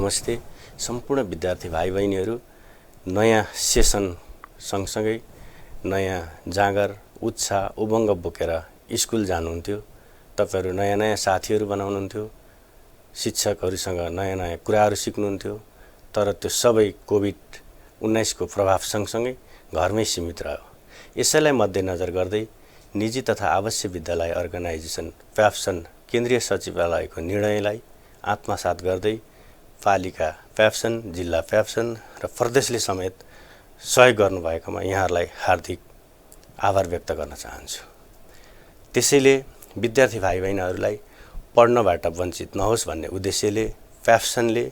नमस्ते सम्पूर्ण विद्यार्थी भाइ बहिनीहरू। नयाँ सेसन सँगसँगै नयाँ जाँगर उत्साह उमङ्ग बोकेर स्कुल जानुहुन्थ्यो। तपाईहरु नयाँ नयाँ साथीहरू बनाउनुहुन्थ्यो, शिक्षकहरूसँग नयाँ नयाँ कुराहरू सिक्नुहुन्थ्यो। तर त्यो सबै कोभिड-19 को प्रभाव सँगसँगै घरमै सीमित रह्यो। यसैलाई मध्यनजर गर्दै निजी तथा आवासीय विद्यालय अर्गनाइजेसन प्याप्सन केन्द्रीय सचिवालयको निर्णयलाई आत्मसात गर्दै पालिका प्याप्सन, जिल्ला प्याप्सन र प्रदेशले समेत सहयोग गर्नुभएकोमा यहाँहरूलाई हार्दिक आभार व्यक्त गर्न चाहन्छु। त्यसैले विद्यार्थी भाइ बहिनीहरूलाई पढ्नबाट वञ्चित नहोस् भन्ने उद्देश्यले प्याप्सनले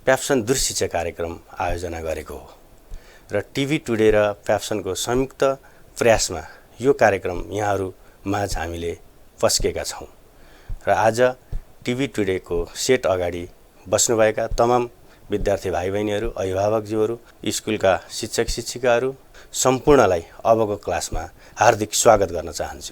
प्याप्सन दूरशिक्षा कार्यक्रम आयोजना गरेको हो र टिभी टुडे र प्याप्सनको संयुक्त प्रयासमा यो कार्यक्रम यहाँहरू माझ हामीले पस्केका छौं र आज टिभी टुडेको सेट अगाडि बस्नुभएका तमाम विद्यार्थी भाइ बहिनीहरू, अभिभावकज्यूहरू, स्कुलका शिक्षक शिक्षिकाहरू सम्पूर्णलाई अबको क्लासमा हार्दिक स्वागत गर्न चाहन्छु।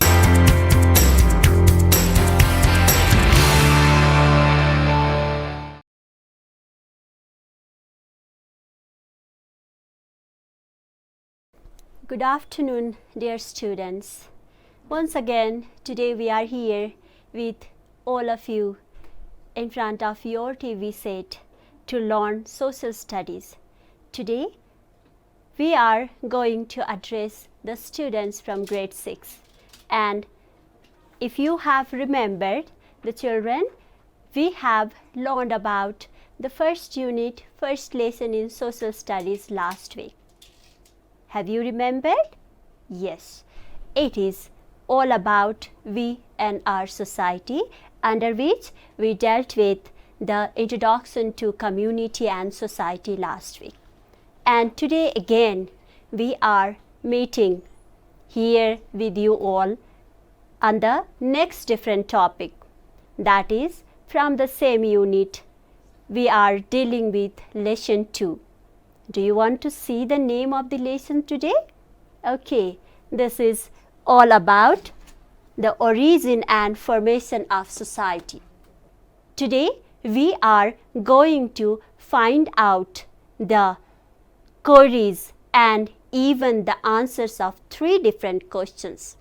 Good afternoon, dear students. Once again, today we are here with all of you in front of your TV set to learn social studies. Today, we are going to address the students from grade 6. And if you have remembered, the children, we have learned about the first unit, first lesson in social studies last week. Have you remembered? Yes, it is all about we and our society, under which we dealt with the introduction to community and society last week. And today again we are meeting here with you all on the next different topic, that is from the same unit we are dealing with lesson 2. Do you want to see the name of the lesson today? Okay, this is all about the origin and formation of society. Today we are going to find out the queries and even the answers of 3 different questions.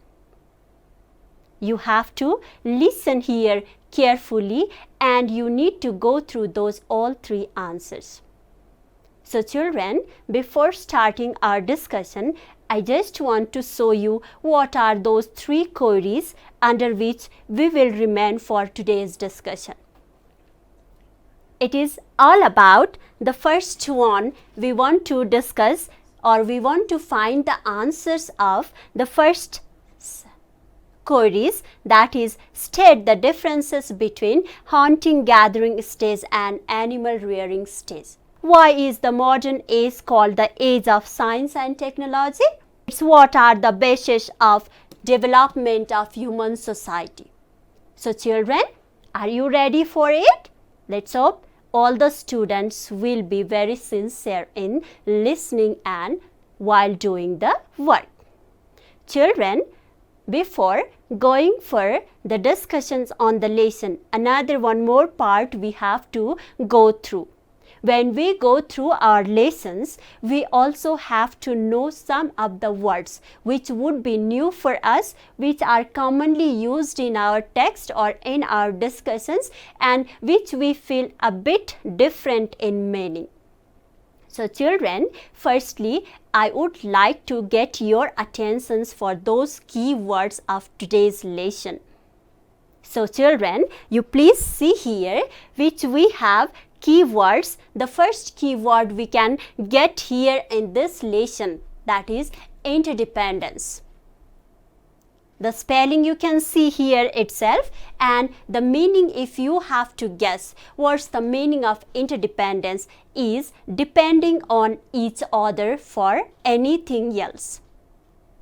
You have to listen here carefully and you need to go through those all 3 answers. So children, before starting our discussion, I just want to show you what are those 3 queries under which we will remain for today's discussion. It is all about the first one. We want to discuss or we want to find the answers of the first queries, that is state the differences between hunting gathering stage and animal rearing stage. Why is the modern age called the age of science and technology? It's what are the basis of development of human society. So children, are you ready for it? Let's hope all the students will be very sincere in listening and while doing the work. Children, before going for the discussions on the lesson, another one more part we have to go through. When we go through our lessons, we also have to know some of the words which would be new for us, which are commonly used in our text or in our discussions and which we feel a bit different in meaning. So children, firstly, I would like to get your attentions for those key words of today's lesson. So children, you please see here which we have keywords. The first keyword we can get here in this lesson, that is interdependence. The spelling you can see here itself, and the meaning, if you have to guess what's the meaning of interdependence, is depending on each other for anything else.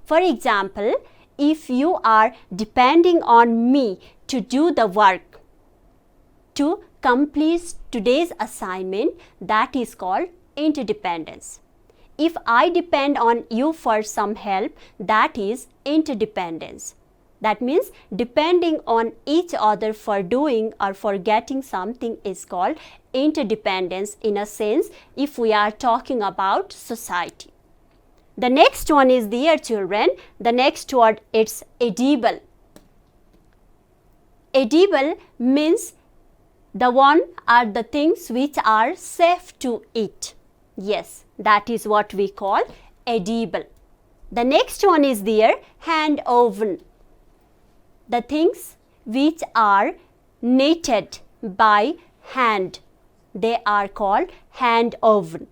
For example, if you are depending on me to do the work, to complete today's assignment, that is called interdependence. If I depend on you for some help, that is interdependence. That means depending on each other for doing or for getting something is called interdependence in a sense if we are talking about society. The next one is there, children. The next word, it's edible. Edible means the one are the things which are safe to eat. Yes, that is what we call edible. The next one is there, hand woven. The things which are knitted by hand, they are called hand woven.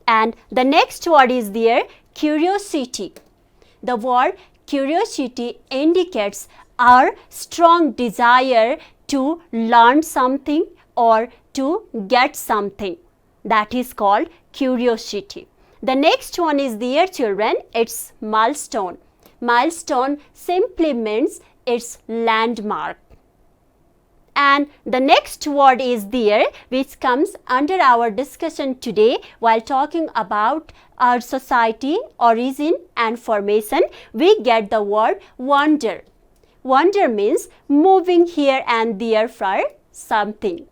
And the next word is there, curiosity. The word curiosity indicates our strong desire to learn something or to get something. That is called curiosity. The next one is there, children, it's milestone. Milestone simply means it's landmark. And the next word is there which comes under our discussion today while talking about our society, origin and formation. We get the word wander. Wander means moving here and there for something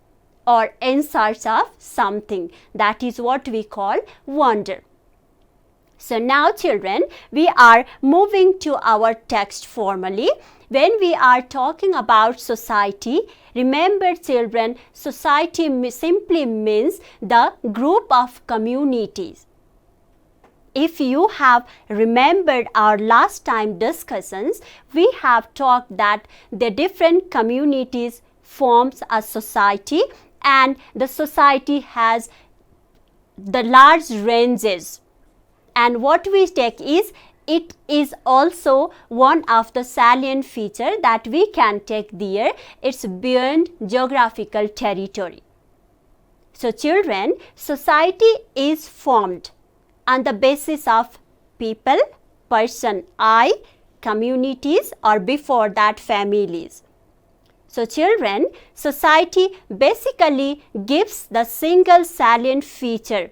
or in search of something. That is what we call wander. So now, children, we are moving to our text formally. When we are talking about society, remember, children, society simply means the group of communities. If you have remembered our last time discussions, we have talked that the different communities forms a society and the society has the large ranges. And what we take is, it is also one of the salient feature that we can take there. It's beyond geographical territory. So children, society is formed on the basis of people, person, I, communities, or before that families. So children, society basically gives the single salient feature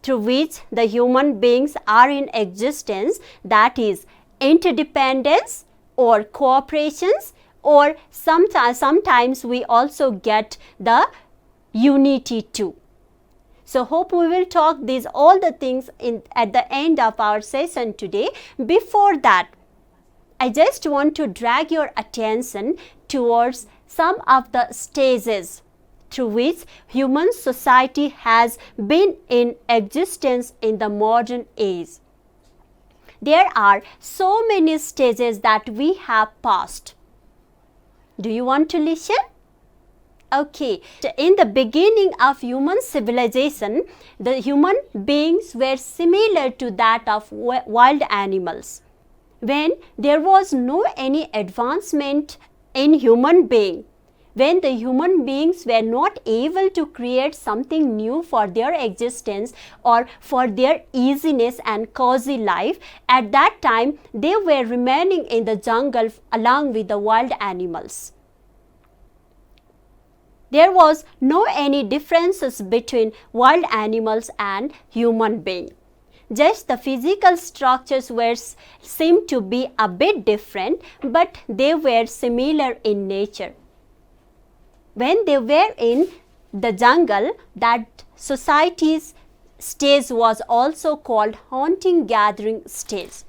through which the human beings are in existence, that is interdependence or cooperations, or sometimes we also get the unity too. So hope we will talk these all the things at the end of our session today. Before that, I just want to drag your attention towards some of the stages through which human society has been in existence in the modern age. There are so many stages that we have passed. Do you want to listen? Okay, in the beginning of human civilization, the human beings were similar to that of wild animals. When there was no any advancement in human being, when the human beings were not able to create something new for their existence or for their easiness and cozy life, at that time they were remaining in the jungle along with the wild animals. There was no any differences between wild animals and human being. Just the physical structures seemed to be a bit different, but they were similar in nature. When they were in the jungle, that society's stage was also called hunting-gathering stage.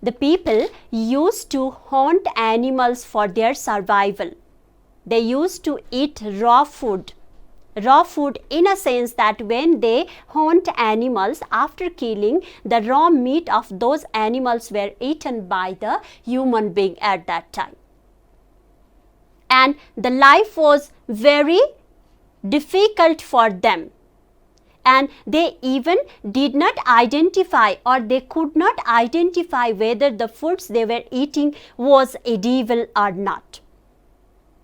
The people used to hunt animals for their survival. They used to eat raw food. Raw food in a sense that when they hunt animals, after killing, the raw meat of those animals were eaten by the human being at that time. And the life was very difficult for them. And they even did not identify, or they could not identify whether the foods they were eating was edible or not.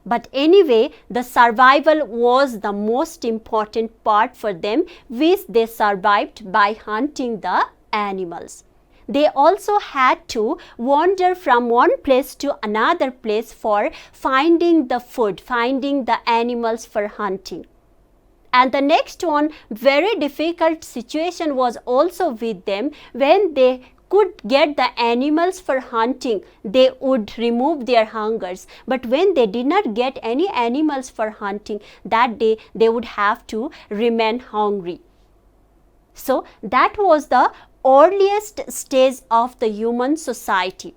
But anyway, the survival was the most important part for them, which they survived by hunting the animals. They also had to wander from one place to another place for finding the food, finding the animals for hunting. And the next one, very difficult situation was also with them when they could get the animals for hunting, they would remove their hungers. But when they did not get any animals for hunting, that day they would have to remain hungry. So that was the earliest stage of the human society.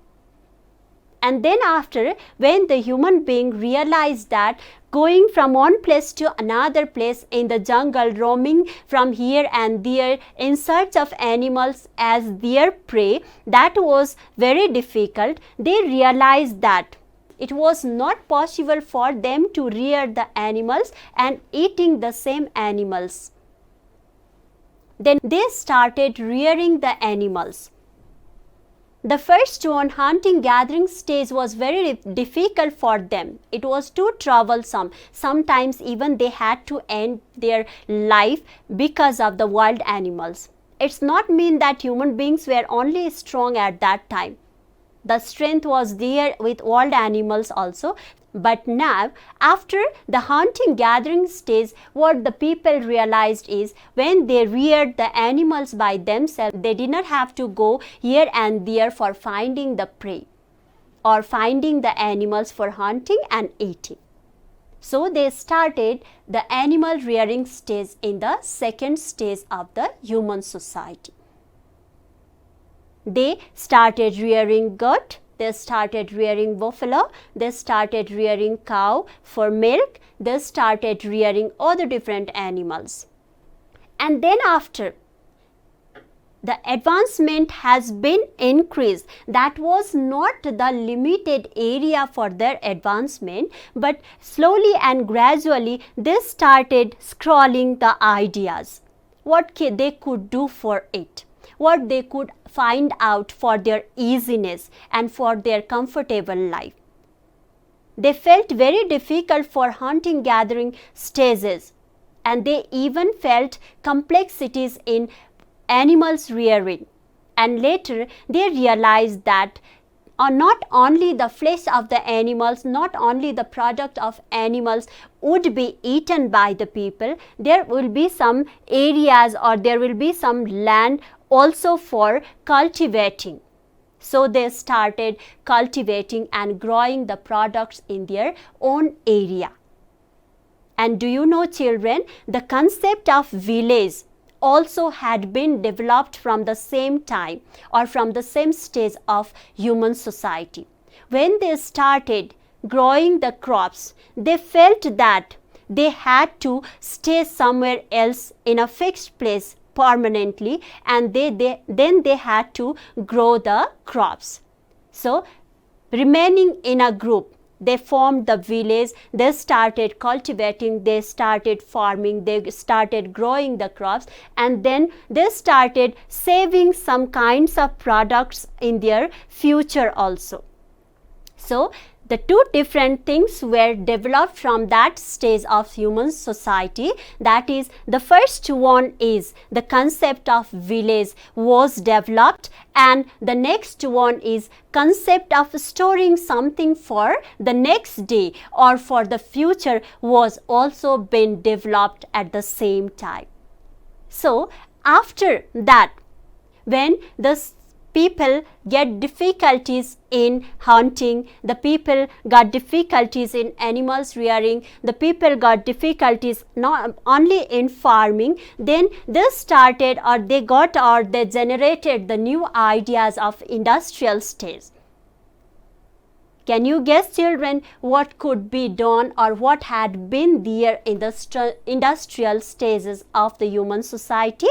And then after, when the human being realized that going from one place to another place in the jungle, roaming from here and there in search of animals as their prey, that was very difficult. They realized that it was not possible for them to rear the animals and eating the same animals. Then they started rearing the animals. The first one, hunting gathering stage, was very difficult for them. It was too troublesome. Sometimes even they had to end their life because of the wild animals. It's not mean that human beings were only strong at that time. The strength was there with wild animals also. But now, after the hunting gathering stage, what the people realized is when they reared the animals by themselves, they did not have to go here and there for finding the prey or finding the animals for hunting and eating. So they started the animal rearing stage in the second stage of the human society. They started rearing goat, they started rearing buffalo, they started rearing cow for milk, they started rearing other different animals. And then after, the advancement has been increased. That was not the limited area for their advancement, but slowly and gradually they started scrolling the ideas, what they could do for it, what they could find out for their easiness and for their comfortable life. They felt very difficult for hunting gathering stages, and they even felt complexities in animals rearing. And later they realized that not only the flesh of the animals, not only the product of animals would be eaten by the people, there will be some areas or there will be some land also for cultivating. So they started cultivating and growing the products in their own area. And do you know, children, the concept of village also had been developed from the same time or from the same stage of human society. When they started growing the crops, they felt that they had to stay somewhere else in a fixed place permanently, and then they had to grow the crops. So remaining in a group, they formed the village, they started cultivating, they started farming, they started growing the crops, and then they started saving some kinds of products in their future also. So the two different things were developed from that stage of human society. That is, the first one is the concept of village was developed, and the next one is concept of storing something for the next day or for the future was also been developed at the same time. So after that, when the people get difficulties in hunting, the people got difficulties in animals rearing, the people got difficulties not only in farming, then they started or they generated the new ideas of industrial stage. Can you guess, children, what could be done or what had been there in the industrial stages of the human society?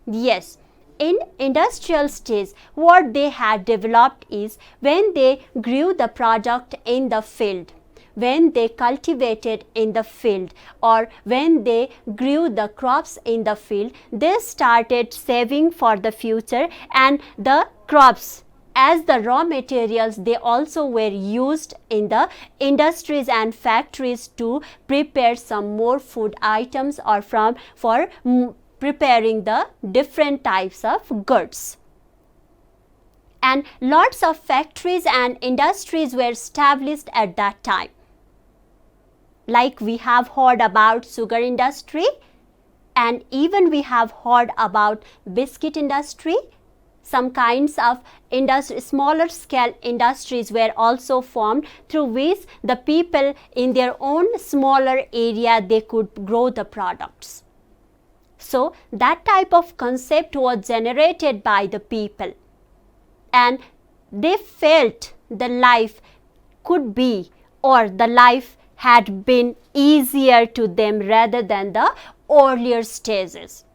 Yes. In industrial stage, what they had developed is when they grew the product in the field, when they cultivated in the field, or when they grew the crops in the field, they started saving for the future, and the crops as the raw materials, they also were used in the industries and factories to prepare some more food items or for preparing the different types of goods. And lots of factories and industries were established at that time. Like we have heard about sugar industry, and even we have heard about biscuit industry, Some kinds of smaller scale industries were also formed, through which the people in their own smaller area they could grow the products. So that type of concept was generated by the people, and they felt the life could be, or the life had been easier to them rather than the earlier stages.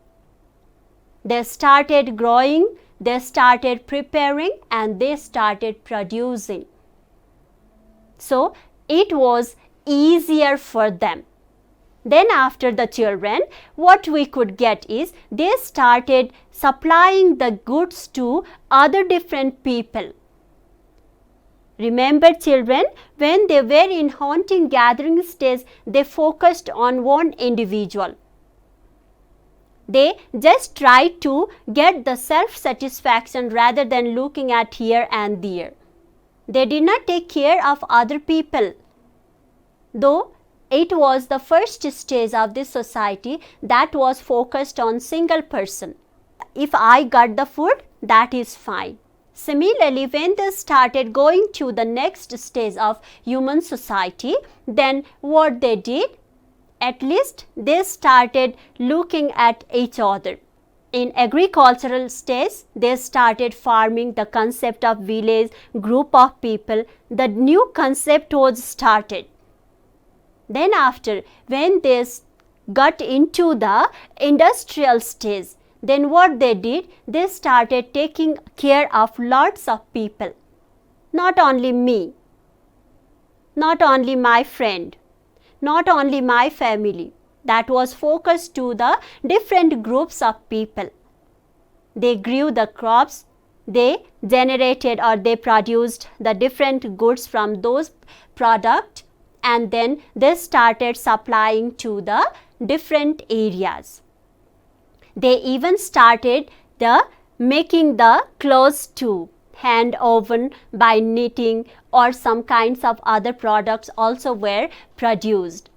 They started growing, they started preparing, and they started producing. So it was easier for them. Then after the children, what we could get is they started supplying the goods to other different people. Remember children, when they were in hunting gathering stage, they focused on one individual. They just tried to get the self-satisfaction rather than looking at here and there. They did not take care of other people. Though it was the first stage of this society that was focused on single person. If I got the food, that is fine. Similarly, when they started going to the next stage of human society, then what they did, at least they started looking at each other. In agricultural stage, they started farming, the concept of village, group of people, the new concept was started. Then after, when they got into the industrial stage, then what they did, they started taking care of lots of people. Not only me, not only my friend, not only my family. That was focused to the different groups of people. They grew the crops, they generated or they produced the different goods from those products, and then they started supplying to the different areas. They even started making the clothes too, hand woven by knitting, or some kinds of other products also were produced.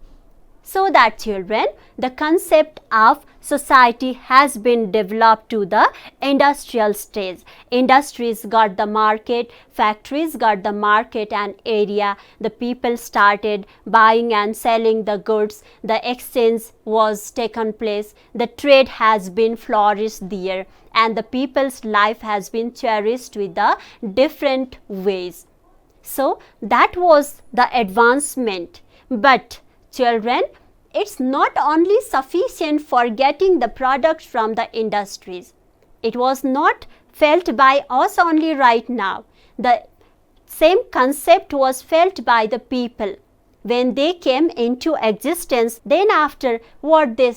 So that children, the concept of society has been developed to the industrial stage. Industries got the market, factories got the market and area, the people started buying and selling the goods, the exchange was taken place, the trade has been flourished there, and the people's life has been cherished with the different ways. So that was the advancement. But children, it's not only sufficient for getting the products from the industries. It was not felt by us only right now. The same concept was felt by the people when they came into existence. Then after, what they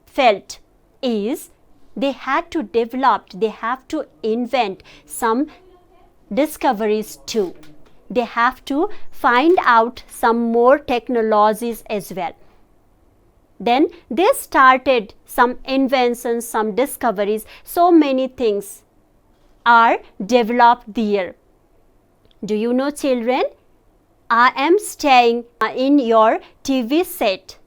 felt is they had to develop, they have to invent some discoveries too. They have to find out some more technologies as well. Then they started some inventions, some discoveries, so many things are developed there. Do you know children, I am staying in your TV set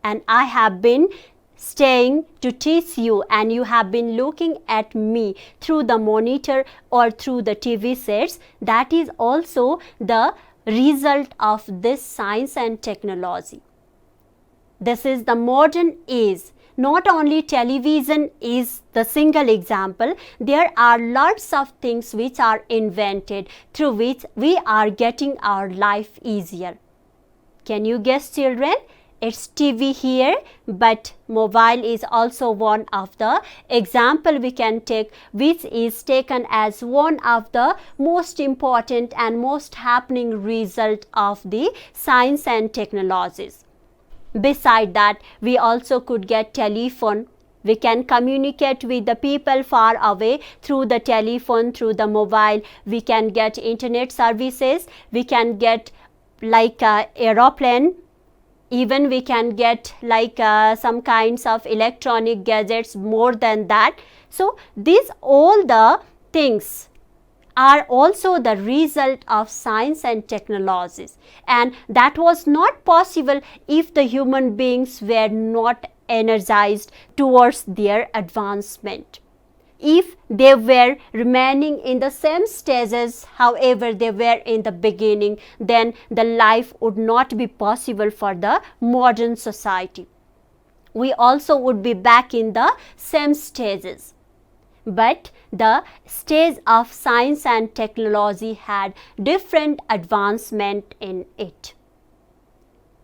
and I have been staying to teach you, and you have been looking at me through the monitor or through the TV sets. That is also the result of this science and technology. This is the modern age. Not only television is the single example, there are lots of things which are invented through which we are getting our life easier. Can you guess children? It's TV here, but mobile is also one of the example we can take, which is taken as one of the most important and most happening result of the science and technologies. Beside that, we also could get telephone. We can communicate with the people far away through the telephone, through the mobile. We can get internet services. We can get like aeroplane. Even we can get like some kinds of electronic gadgets more than that. So these all the things are also the result of science and technologies, and that was not possible if the human beings were not energized towards their advancement. if they were remaining in the same stages however they were in the beginning, then the life would not be possible for the modern society. We also would be back in the same stages. But the stage of science and technology had different advancement in it.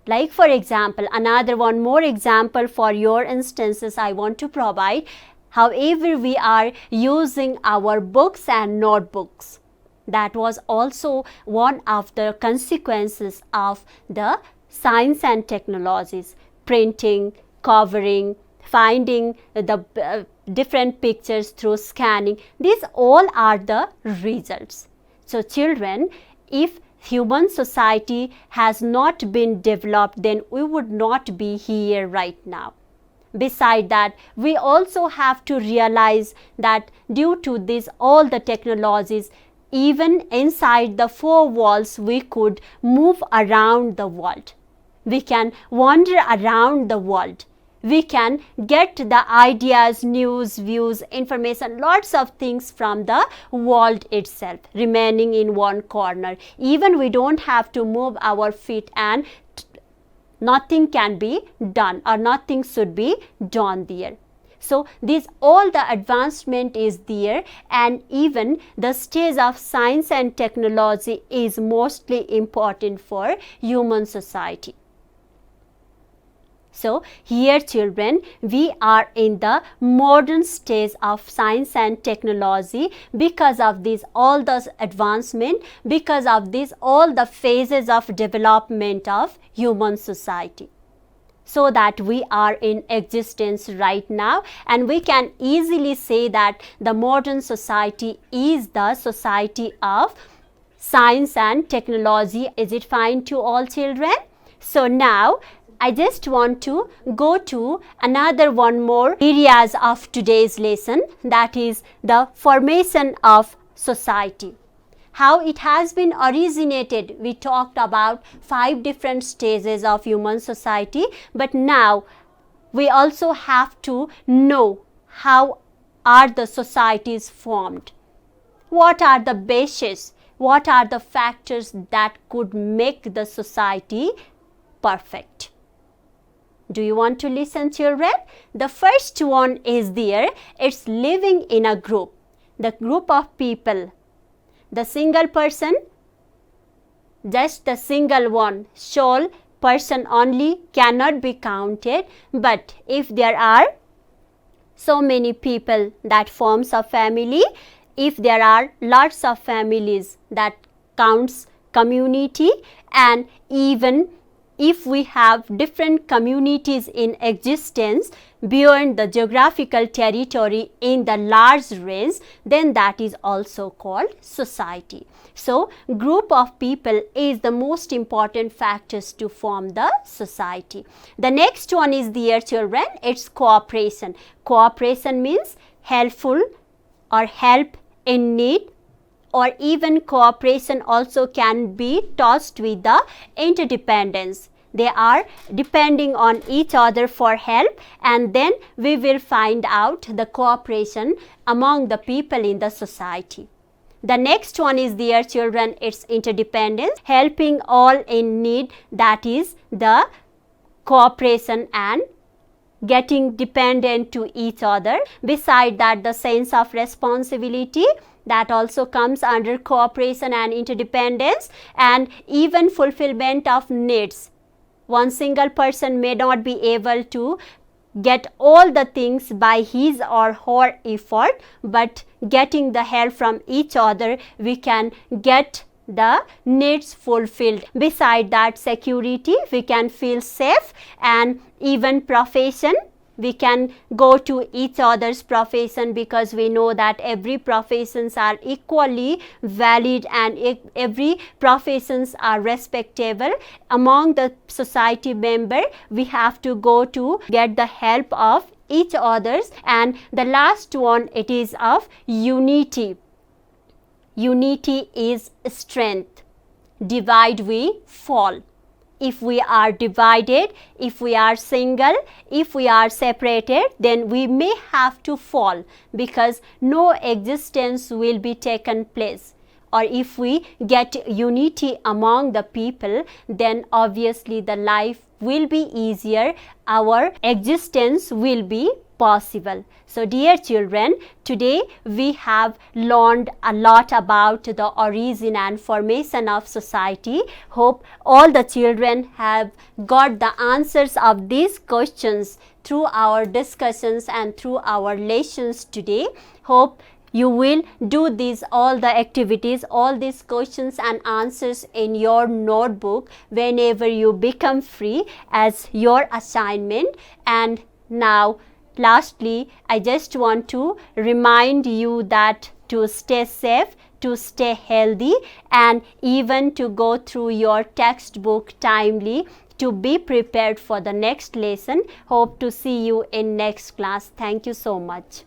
Like for example, another one more example for your instances I want to provide. However, we are using our books and notebooks. That was also one of the consequences of the science and technologies. Printing, covering, finding the different pictures through scanning. These all are the results. So children, if human society has not been developed, then we would not be here right now. Beside that, we also have to realize that due to this all the technologies, even inside the four walls we could move around the world. We can wander around the world. We can get the ideas, news, views, information, lots of things from the world itself, remaining in one corner. Even we don't have to move our feet and nothing can be done or nothing should be done there. So this all the advancement is there, and even the stage of science and technology is mostly important for human society. So here children, we are in the modern stage of science and technology because of this all the advancement, because of this all the phases of development of human society. So that we are in existence right now, and we can easily say that the modern society is the society of science and technology. Is it fine to all children? So now I just want to go to another one more areas of today's lesson, that is the formation of society. How it has been originated. We talked about 5 different stages of human society, but now we also have to know how are the societies formed. What are the bases? What are the factors that could make the society perfect? Do you want to listen, children? The first one is there. It's living in a group. The group of people. The single person, just the single one, sole person only cannot be counted. But if there are so many people, that forms a family. If there are lots of families, that counts community. And even if we have different communities in existence beyond the geographical territory in the large range, then that is also called society. So group of people is the most important factors to form the society. The next one is there, children. It's cooperation. Cooperation means helpful or help in need, or even cooperation also can be touched with the interdependence. They are depending on each other for help, and then we will find out the cooperation among the people in the society. The next one is there, children. It's interdependence, helping all in need, that is the cooperation and getting dependent to each other. Beside that, the sense of responsibility, that also comes under cooperation and interdependence, and even fulfillment of needs. One single person may not be able to get all the things by his or her effort, but getting the help from each other, we can get the needs fulfilled. Beside that, security, we can feel safe, and even profession, we can go to each other's profession, because we know that every professions are equally valid and every professions are respectable among the society member. We have to go to get the help of each others. And the last one, it is of unity. Unity is strength. Divide we fall. if we are divided, if we are single, if we are separated, then we may have to fall, because no existence will be taken place. Or if we get unity among the people, then obviously the life will be easier, our existence will be possible. So dear children, today we have learned a lot about the origin and formation of society. Hope all the children have got the answers of these questions through our discussions and through our lessons today. Hope you will do all the activities, all these questions and answers in your notebook whenever you become free as your assignment. And now, lastly, I just want to remind you that to stay safe, to stay healthy, and even to go through your textbook timely to be prepared for the next lesson. Hope to see you in next class. Thank you so much.